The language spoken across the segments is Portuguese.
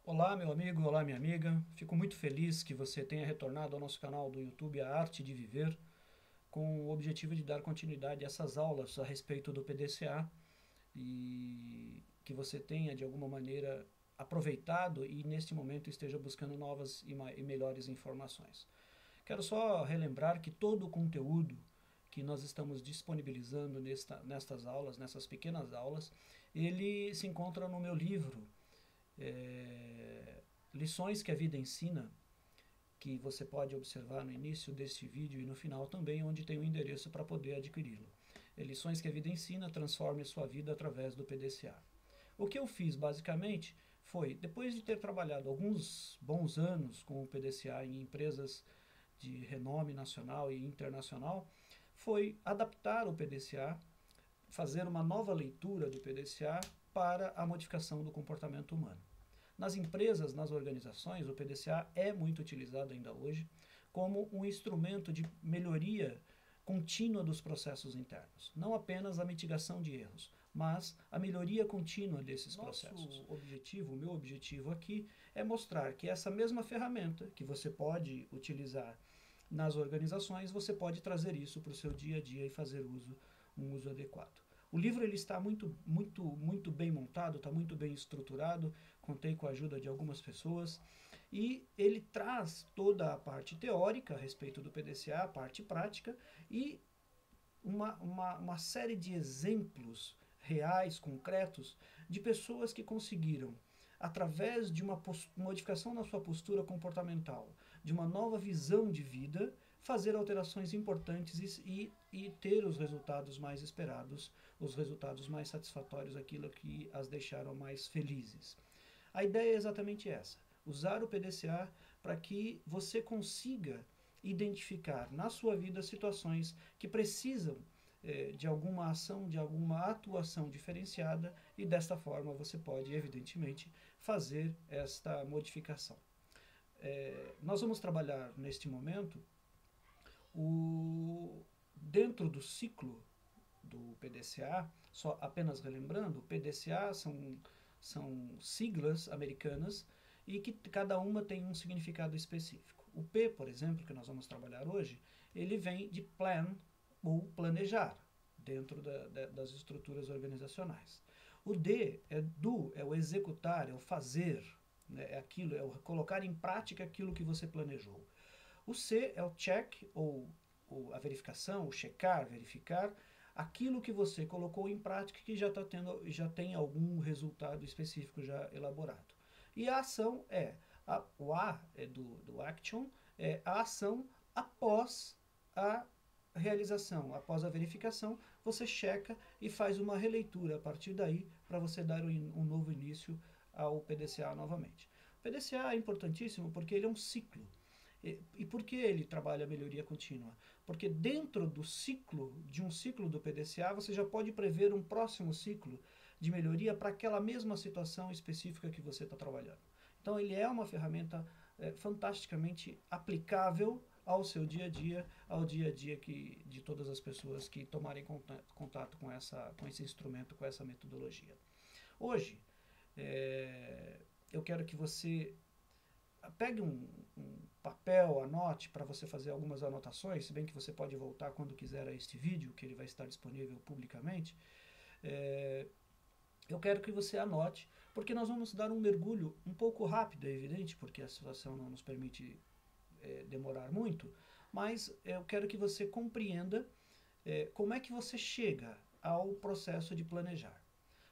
Olá, meu amigo, olá, minha amiga. Fico muito feliz que você tenha retornado ao nosso canal do YouTube A Arte de Viver, com o objetivo de dar continuidade a essas aulas a respeito do PDCA e que você tenha, de alguma maneira, aproveitado e, neste momento, esteja buscando novas e melhores informações. Quero só relembrar que todo o conteúdo que nós estamos disponibilizando nestas aulas, nessas pequenas aulas, ele se encontra no meu livro, é, Lições que a Vida Ensina, que você pode observar no início deste vídeo e no final também, onde tem o endereço para poder adquiri-lo. Lições que a Vida Ensina, transforme a sua vida através do PDCA. O que eu fiz basicamente foi, depois de ter trabalhado alguns bons anos com o PDCA em empresas de renome nacional e internacional, foi adaptar o PDCA, fazer uma nova leitura do PDCA para a modificação do comportamento humano. Nas empresas, nas organizações, o PDCA é muito utilizado ainda hoje como um instrumento de melhoria contínua dos processos internos. Não apenas a mitigação de erros, mas a melhoria contínua desses processos. O meu objetivo aqui é mostrar que essa mesma ferramenta que você pode utilizar nas organizações, você pode trazer isso para o seu dia a dia e fazer um uso adequado. O livro ele está muito bem montado, está muito bem estruturado, contei com a ajuda de algumas pessoas, e ele traz toda a parte teórica a respeito do PDCA, a parte prática, e uma série de exemplos reais, concretos, de pessoas que conseguiram, através de uma modificação na sua postura comportamental, de uma nova visão de vida, fazer alterações importantes e ter os resultados mais esperados, os resultados mais satisfatórios, aquilo que as deixaram mais felizes. A ideia é exatamente essa: usar o PDCA para que você consiga identificar na sua vida situações que precisam de alguma ação, de alguma atuação diferenciada, e desta forma você pode, evidentemente, fazer esta modificação. Nós vamos trabalhar neste momento dentro do ciclo do PDCA, só apenas relembrando, o PDCA são siglas americanas e que cada uma tem um significado específico. O P, por exemplo, que nós vamos trabalhar hoje, ele vem de plan, ou planejar, dentro das estruturas organizacionais. O D é do, é o executar, é o fazer, né, é aquilo, é o colocar em prática aquilo que você planejou. O C é o check, ou a verificação, o checar, verificar aquilo que você colocou em prática que já tem algum resultado específico já elaborado. E a ação o A é do action, é a ação após a realização, após a verificação, você checa e faz uma releitura a partir daí para você dar um novo início ao PDCA novamente. O PDCA é importantíssimo porque ele é um ciclo. E por que ele trabalha a melhoria contínua? Porque dentro do ciclo, de um ciclo do PDCA, você já pode prever um próximo ciclo de melhoria para aquela mesma situação específica que você está trabalhando. Então ele é uma ferramenta fantasticamente aplicável ao seu dia a dia, ao dia a dia de todas as pessoas que tomarem contato com esse instrumento, com essa metodologia. Hoje, eu quero que você pegue um papel, anote para você fazer algumas anotações, se bem que você pode voltar quando quiser a este vídeo, que ele vai estar disponível publicamente. Eu quero que você anote, porque nós vamos dar um mergulho um pouco rápido, é evidente, porque a situação não nos permite demorar muito, mas eu quero que você compreenda como é que você chega ao processo de planejar.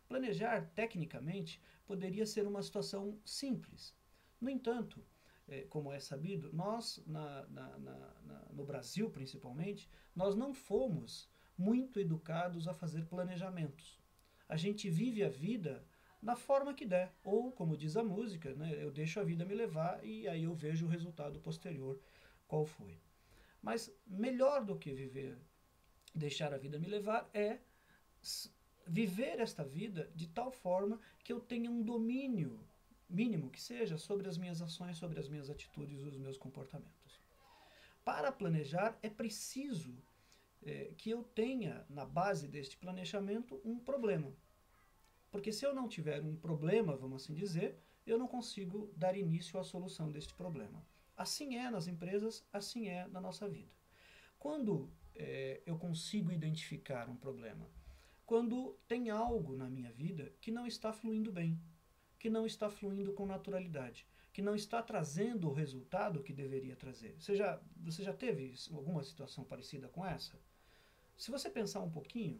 Planejar, tecnicamente, poderia ser uma situação simples. No entanto, como é sabido, nós, no Brasil principalmente, nós não fomos muito educados a fazer planejamentos. A gente vive a vida na forma que der, ou, como diz a música, né, eu deixo a vida me levar e aí eu vejo o resultado posterior qual foi. Mas melhor do que viver, deixar a vida me levar, é viver esta vida de tal forma que eu tenha um domínio, mínimo que seja, sobre as minhas ações, sobre as minhas atitudes e os meus comportamentos. Para planejar, é preciso que eu tenha, na base deste planejamento, um problema. Porque se eu não tiver um problema, vamos assim dizer, eu não consigo dar início à solução deste problema. Assim é nas empresas, assim é na nossa vida. Quando eu consigo identificar um problema? Quando tem algo na minha vida que não está fluindo bem, que não está fluindo com naturalidade, que não está trazendo o resultado que deveria trazer. Você já teve alguma situação parecida com essa? Se você pensar um pouquinho,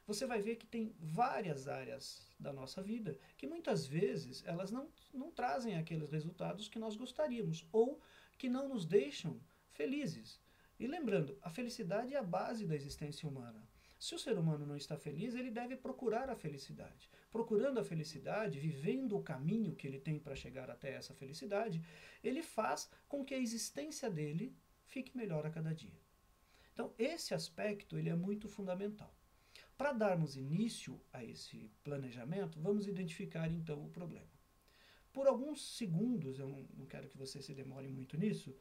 você vai ver que tem várias áreas da nossa vida que muitas vezes elas não trazem aqueles resultados que nós gostaríamos ou que não nos deixam felizes. E lembrando, a felicidade é a base da existência humana. Se o ser humano não está feliz, ele deve procurar a felicidade. Procurando a felicidade, vivendo o caminho que ele tem para chegar até essa felicidade, ele faz com que a existência dele fique melhor a cada dia. Então, esse aspecto ele é muito fundamental. Para darmos início a esse planejamento, vamos identificar então o problema. Por alguns segundos, eu não quero que você se demore muito nisso,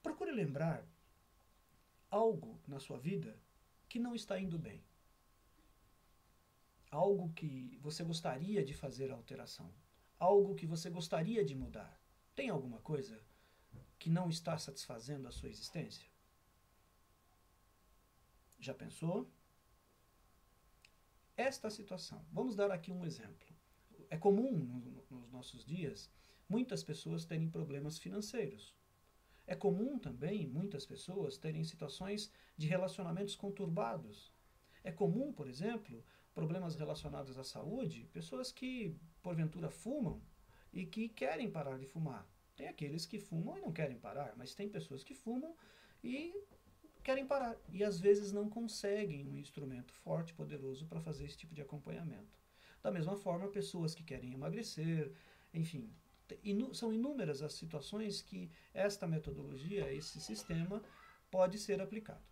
procure lembrar algo na sua vida que não está indo bem. Algo que você gostaria de fazer alteração. Algo que você gostaria de mudar. Tem alguma coisa que não está satisfazendo a sua existência? Já pensou? Esta situação. Vamos dar aqui um exemplo. É comum nos nossos dias muitas pessoas terem problemas financeiros. É comum também muitas pessoas terem situações de relacionamentos conturbados. É comum, por exemplo, problemas relacionados à saúde, pessoas que porventura fumam e que querem parar de fumar. Tem aqueles que fumam e não querem parar, mas tem pessoas que fumam e querem parar e às vezes não conseguem um instrumento forte, poderoso para fazer esse tipo de acompanhamento. Da mesma forma, pessoas que querem emagrecer, enfim, são inúmeras as situações que esta metodologia, esse sistema pode ser aplicado.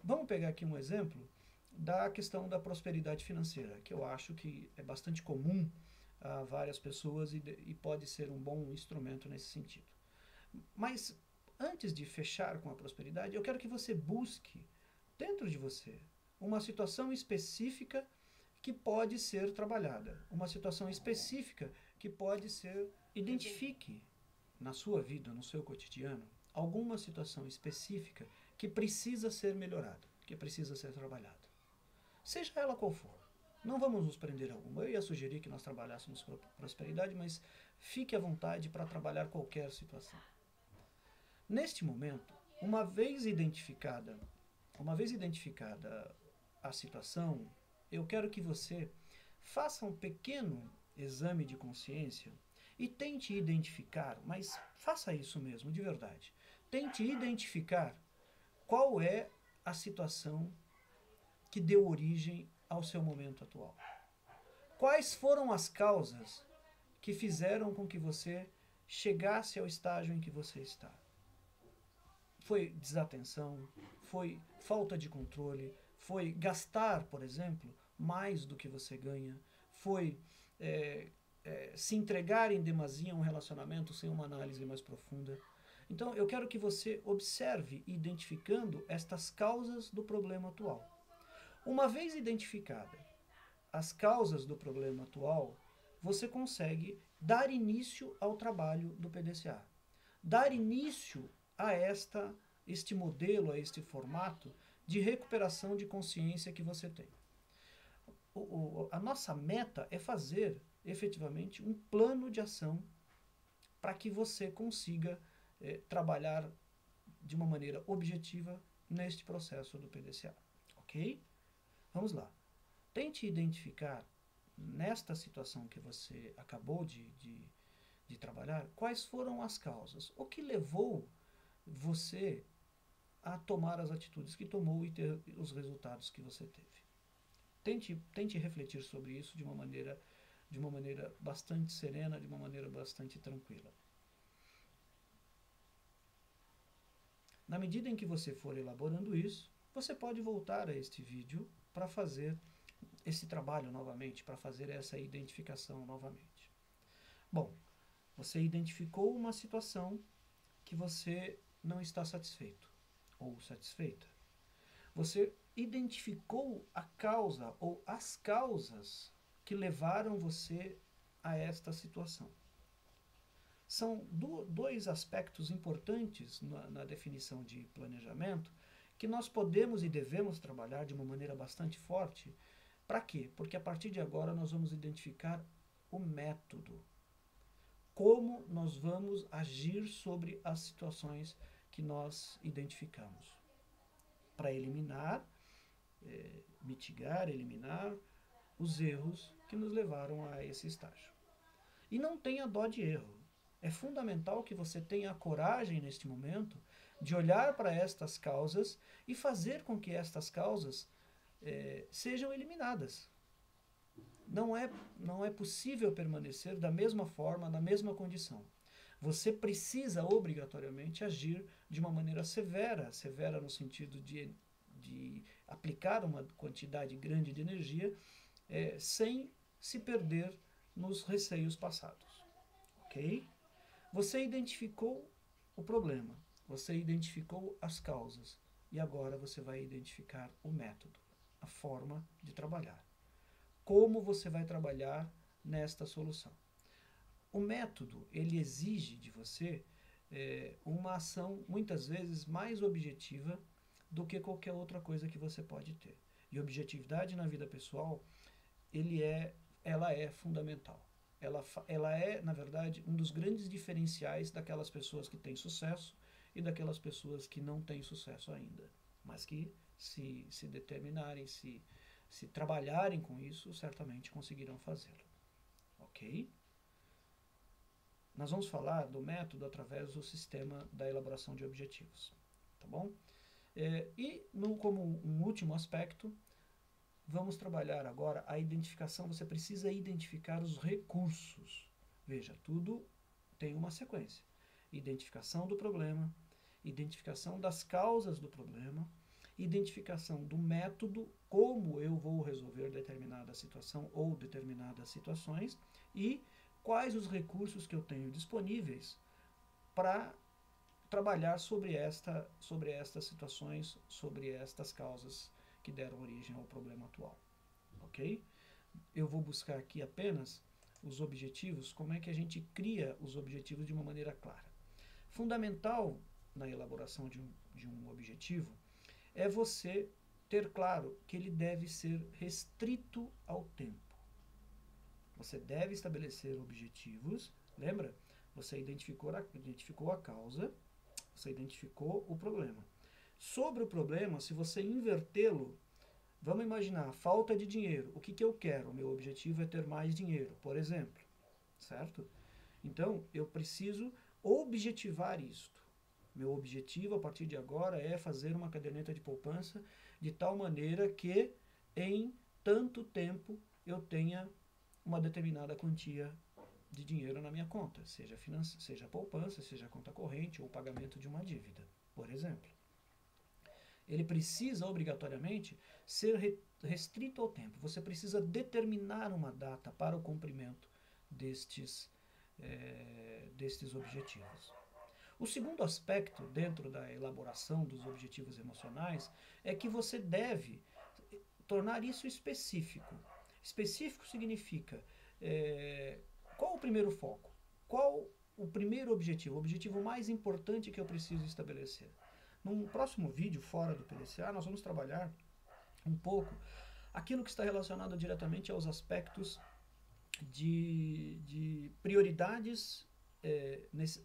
Vamos pegar aqui um exemplo da questão da prosperidade financeira, que eu acho que é bastante comum a várias pessoas e pode ser um bom instrumento nesse sentido. Mas antes de fechar com a prosperidade, eu quero que você busque dentro de você uma situação específica que pode ser trabalhada, uma situação específica que pode ser. Identifique na sua vida, no seu cotidiano, alguma situação específica que precisa ser melhorada, que precisa ser trabalhada. Seja ela qual for. Não vamos nos prender a alguma. Eu ia sugerir que nós trabalhássemos prosperidade, mas fique à vontade para trabalhar qualquer situação. Neste momento, uma vez identificada a situação, eu quero que você faça um pequeno exame de consciência e tente identificar, mas faça isso mesmo, de verdade. Tente identificar qual é a situação que deu origem ao seu momento atual. Quais foram as causas que fizeram com que você chegasse ao estágio em que você está? Foi desatenção, foi falta de controle, foi gastar, por exemplo, mais do que você ganha, foi se entregar em demasia a um relacionamento sem uma análise mais profunda. Então, eu quero que você observe identificando estas causas do problema atual. Uma vez identificada as causas do problema atual, você consegue dar início ao trabalho do PDCA. Dar início a este modelo, a este formato de recuperação de consciência que você tem. A nossa meta é fazer efetivamente um plano de ação para que você consiga trabalhar de uma maneira objetiva neste processo do PDCA. Ok? Vamos lá. Tente identificar nesta situação que você acabou de trabalhar, quais foram as causas, o que levou você a tomar as atitudes que tomou e ter os resultados que você teve. Tente refletir sobre isso de uma maneira bastante serena, de uma maneira bastante tranquila. Na medida em que você for elaborando isso, você pode voltar a este vídeo para fazer esse trabalho novamente, para fazer essa identificação novamente. Bom, você identificou uma situação que você não está satisfeito ou satisfeita. Você identificou a causa ou as causas que levaram você a esta situação. São dois aspectos importantes na definição de planejamento que nós podemos e devemos trabalhar de uma maneira bastante forte. Para quê? Porque a partir de agora nós vamos identificar o método. Como nós vamos agir sobre as situações que nós identificamos. Para eliminar, mitigar, eliminar os erros que nos levaram a esse estágio. E não tenha dó de erro. É fundamental que você tenha a coragem neste momento de olhar para estas causas e fazer com que estas causas sejam eliminadas. Não é possível permanecer da mesma forma, na mesma condição. Você precisa obrigatoriamente agir de uma maneira severa, severa no sentido de aplicar uma quantidade grande de energia sem se perder nos receios passados. Ok? Você identificou o problema, você identificou as causas e agora você vai identificar o método, a forma de trabalhar. Como você vai trabalhar nesta solução? O método, ele exige de você uma ação, muitas vezes, mais objetiva do que qualquer outra coisa que você pode ter. E objetividade na vida pessoal, ela é fundamental. Ela é, na verdade, um dos grandes diferenciais daquelas pessoas que têm sucesso e daquelas pessoas que não têm sucesso ainda, mas que se determinarem, se trabalharem com isso, certamente conseguirão fazê-lo. Ok? Nós vamos falar do método através do sistema da elaboração de objetivos. Tá bom? Como um último aspecto, vamos trabalhar agora a identificação. Você precisa identificar os recursos. Veja, tudo tem uma sequência. Identificação do problema, identificação das causas do problema, identificação do método, como eu vou resolver determinada situação ou determinadas situações, e quais os recursos que eu tenho disponíveis para trabalhar sobre estas situações, sobre estas causas que deram origem ao problema atual. Ok? Eu vou buscar aqui apenas os objetivos, como é que a gente cria os objetivos de uma maneira clara. Fundamental na elaboração de um objetivo é você ter claro que ele deve ser restrito ao tempo. Você deve estabelecer objetivos, lembra? Você identificou a causa, você identificou o problema. Sobre o problema, se você invertê-lo, vamos imaginar, falta de dinheiro. O que eu quero? O meu objetivo é ter mais dinheiro, por exemplo. Certo? Então, eu preciso objetivar isto. Meu objetivo, a partir de agora, é fazer uma caderneta de poupança de tal maneira que, em tanto tempo, eu tenha uma determinada quantia de dinheiro na minha conta, seja poupança, seja conta corrente ou pagamento de uma dívida, por exemplo. Ele precisa obrigatoriamente ser restrito ao tempo. Você precisa determinar uma data para o cumprimento destes objetivos. O segundo aspecto dentro da elaboração dos objetivos emocionais é que você deve tornar isso específico. Específico significa qual o primeiro foco? Qual o primeiro objetivo? O objetivo mais importante que eu preciso estabelecer? Num próximo vídeo, fora do PDCA, nós vamos trabalhar um pouco aquilo que está relacionado diretamente aos aspectos de prioridades,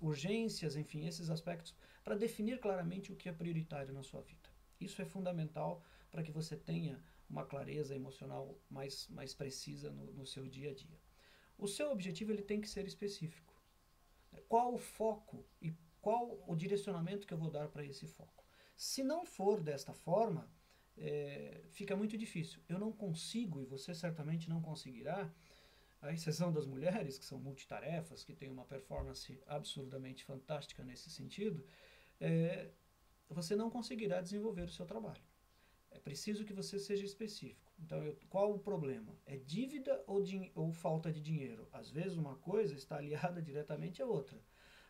urgências, enfim, esses aspectos, para definir claramente o que é prioritário na sua vida. Isso é fundamental para que você tenha uma clareza emocional mais precisa no seu dia a dia. O seu objetivo ele tem que ser específico. Qual o foco e qual o direcionamento que eu vou dar para esse foco? Se não for desta forma, fica muito difícil. Eu não consigo, e você certamente não conseguirá, à exceção das mulheres, que são multitarefas, que têm uma performance absurdamente fantástica nesse sentido, você não conseguirá desenvolver o seu trabalho. É preciso que você seja específico. Então, qual o problema? É dívida ou falta de dinheiro? Às vezes uma coisa está aliada diretamente à outra.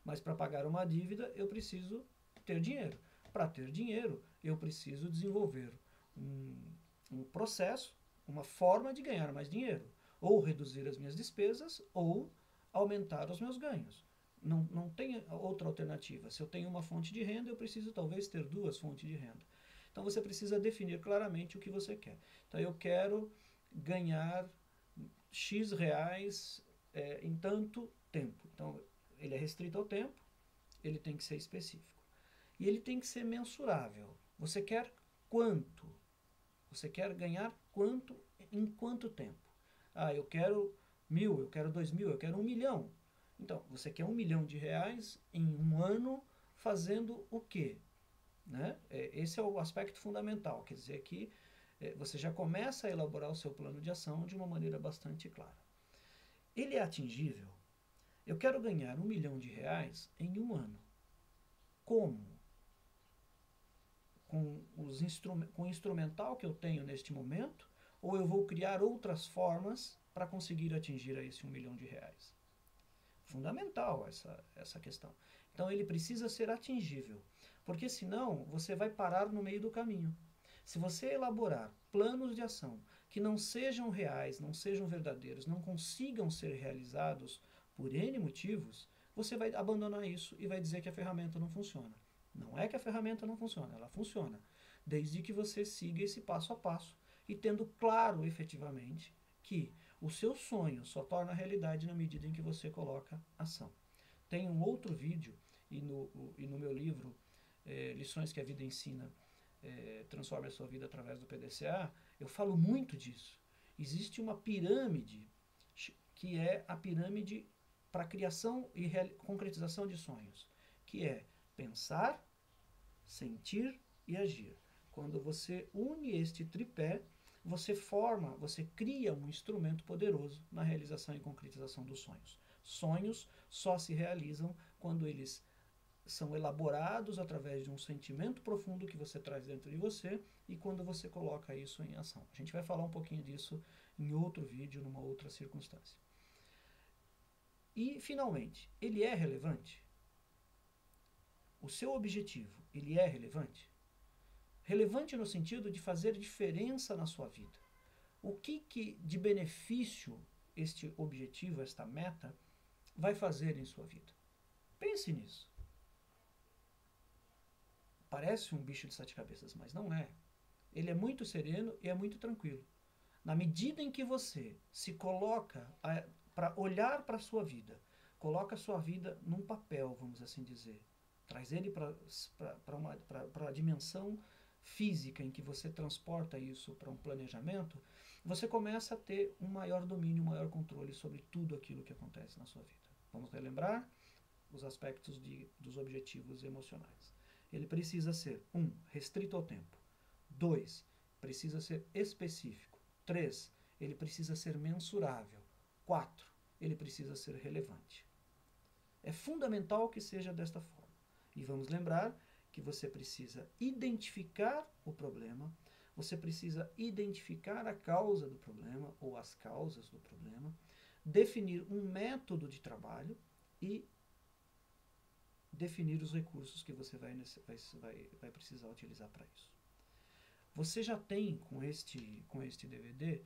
Mas para pagar uma dívida, eu preciso ter dinheiro. Para ter dinheiro, eu preciso desenvolver um processo, uma forma de ganhar mais dinheiro. ou reduzir as minhas despesas ou aumentar os meus ganhos. Não tem outra alternativa. Se eu tenho uma fonte de renda, eu preciso talvez ter duas fontes de renda. Então você precisa definir claramente o que você quer. Então eu quero ganhar X reais em tanto tempo. Então ele é restrito ao tempo, ele tem que ser específico. E ele tem que ser mensurável. Você quer quanto? Você quer ganhar quanto em quanto tempo? Ah, eu quero 1.000, eu quero 2.000, eu quero 1 milhão. Então, você quer 1 milhão de reais em um ano fazendo o quê? Né? Esse é o aspecto fundamental, quer dizer que você já começa a elaborar o seu plano de ação de uma maneira bastante clara. Ele é atingível? Eu quero ganhar 1 milhão de reais em um ano. Como? Com o instrumental que eu tenho neste momento, ou eu vou criar outras formas para conseguir atingir a esse 1 milhão de reais? Fundamental essa questão. Então ele precisa ser atingível, porque senão você vai parar no meio do caminho. Se você elaborar planos de ação que não sejam reais, não sejam verdadeiros, não consigam ser realizados por N motivos, você vai abandonar isso e vai dizer que a ferramenta não funciona. Não é que a ferramenta não funciona, ela funciona, desde que você siga esse passo a passo e tendo claro efetivamente que o seu sonho só torna realidade na medida em que você coloca ação. Tem um outro vídeo, e no meu livro, Lições que a Vida Ensina, Transforme a Sua Vida através do PDCA, eu falo muito disso. Existe uma pirâmide, que é a pirâmide para criação e concretização de sonhos, que é pensar, sentir e agir. Quando você une este tripé, você cria um instrumento poderoso na realização e concretização dos sonhos. Sonhos só se realizam quando eles são elaborados através de um sentimento profundo que você traz dentro de você e quando você coloca isso em ação. A gente vai falar um pouquinho disso em outro vídeo, numa outra circunstância. E, finalmente, ele é relevante? O seu objetivo, ele é relevante? Relevante no sentido de fazer diferença na sua vida. O que de benefício este objetivo, esta meta, vai fazer em sua vida? Pense nisso. Parece um bicho de sete cabeças, mas não é. Ele é muito sereno e é muito tranquilo. Na medida em que você se coloca para olhar para a sua vida, coloca a sua vida num papel, vamos assim dizer, traz ele para a dimensão física em que você transporta isso para um planejamento, você começa a ter um maior domínio, um maior controle sobre tudo aquilo que acontece na sua vida. Vamos relembrar os aspectos dos objetivos emocionais. Ele precisa ser 1. Restrito ao tempo. 2. Precisa ser específico. 3. Ele precisa ser mensurável. 4. Ele precisa ser relevante. É fundamental que seja desta forma. E vamos lembrar que você precisa identificar o problema, você precisa identificar a causa do problema ou as causas do problema, definir um método de trabalho e definir os recursos que você vai precisar utilizar para isso. Você já tem com este DVD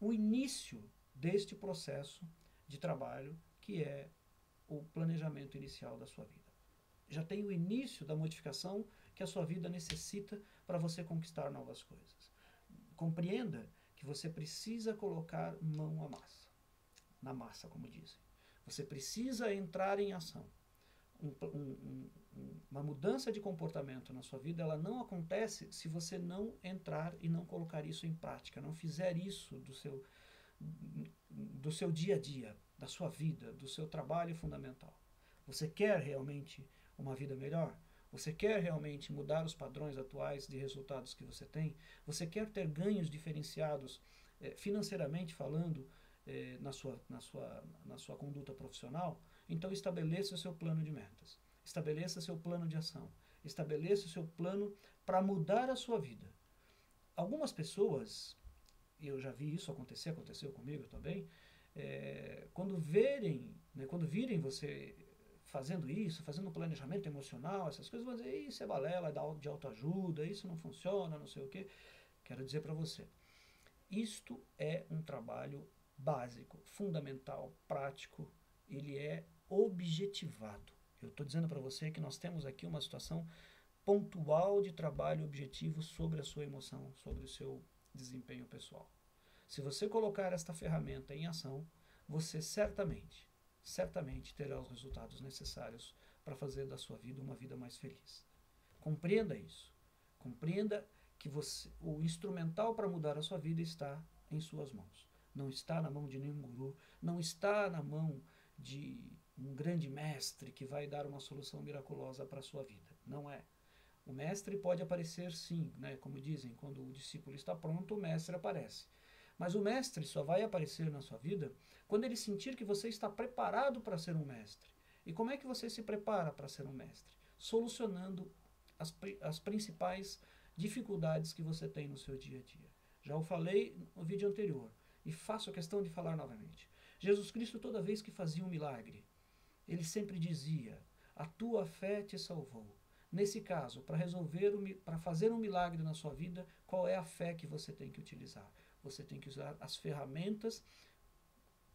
o início deste processo de trabalho que é o planejamento inicial da sua vida. Já tem o início da modificação que a sua vida necessita para você conquistar novas coisas. Compreenda que você precisa colocar mão à massa, na massa, como dizem. Você precisa entrar em ação. Uma mudança de comportamento na sua vida, ela não acontece se você não entrar e não colocar isso em prática, não fizer isso do seu dia a dia, da sua vida, do seu trabalho fundamental. Você quer realmente uma vida melhor? Você quer realmente mudar os padrões atuais de resultados que você tem? Você quer ter ganhos diferenciados financeiramente falando na sua conduta profissional? Então estabeleça o seu plano de metas, estabeleça seu plano de ação, estabeleça o seu plano para mudar a sua vida. Algumas pessoas, e eu já vi isso acontecer, aconteceu comigo também, quando virem você fazendo isso, fazendo um planejamento emocional, essas coisas, vão dizer, isso é balela, é de autoajuda, isso não funciona, não sei o quê. Quero dizer para você, isto é um trabalho básico, fundamental, prático, ele é objetivado. Eu estou dizendo para você que nós temos aqui uma situação pontual de trabalho objetivo sobre a sua emoção, sobre o seu desempenho pessoal. Se você colocar esta ferramenta em ação, você certamente terá os resultados necessários para fazer da sua vida uma vida mais feliz. Compreenda isso. Compreenda que o instrumental para mudar a sua vida está em suas mãos. Não está na mão de nenhum guru, não está na mão de um grande mestre que vai dar uma solução miraculosa para a sua vida. Não é. O mestre pode aparecer sim, né? Como dizem, quando o discípulo está pronto, o mestre aparece. Mas o mestre só vai aparecer na sua vida quando ele sentir que você está preparado para ser um mestre. E como é que você se prepara para ser um mestre? Solucionando as principais dificuldades que você tem no seu dia a dia. Já o falei no vídeo anterior e faço questão de falar novamente. Jesus Cristo, toda vez que fazia um milagre, ele sempre dizia: a tua fé te salvou. Nesse caso, para fazer um milagre na sua vida, qual é a fé que você tem que utilizar? Você tem que usar as ferramentas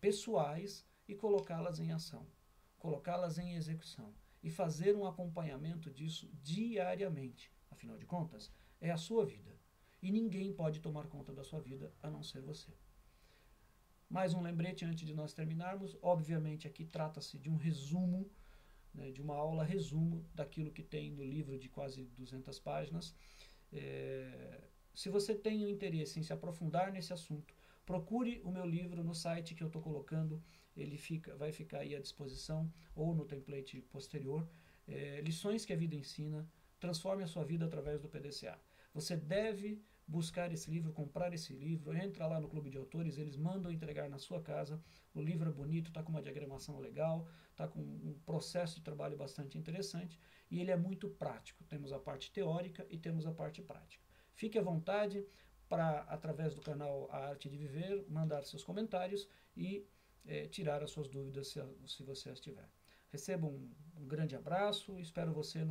pessoais e colocá-las em ação, colocá-las em execução e fazer um acompanhamento disso diariamente. Afinal de contas, é a sua vida e ninguém pode tomar conta da sua vida a não ser você. Mais um lembrete antes de nós terminarmos. Obviamente aqui trata-se de um resumo, né, de uma aula resumo daquilo que tem no livro de quase 200 páginas. Se você tem o interesse em se aprofundar nesse assunto, procure o meu livro no site que eu estou colocando, ele vai ficar aí à disposição, ou no template posterior. Lições que a vida ensina, transforme a sua vida através do PDCA. Você deve buscar esse livro, comprar esse livro, entra lá no Clube de Autores, eles mandam entregar na sua casa. O livro é bonito, está com uma diagramação legal, está com um processo de trabalho bastante interessante e ele é muito prático. Temos a parte teórica e temos a parte prática. Fique à vontade para, através do canal A Arte de Viver, mandar seus comentários e tirar as suas dúvidas se você as tiver. Receba um grande abraço, espero você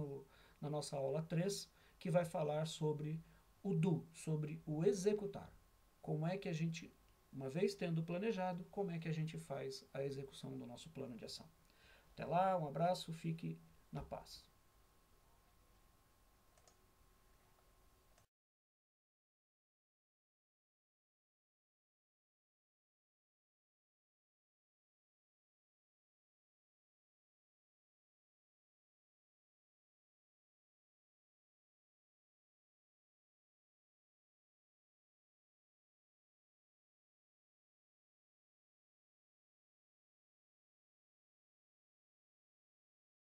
na nossa aula 3, que vai falar sobre o do, sobre o executar. Como é que a gente, uma vez tendo planejado, como é que a gente faz a execução do nosso plano de ação. Até lá, um abraço, fique na paz.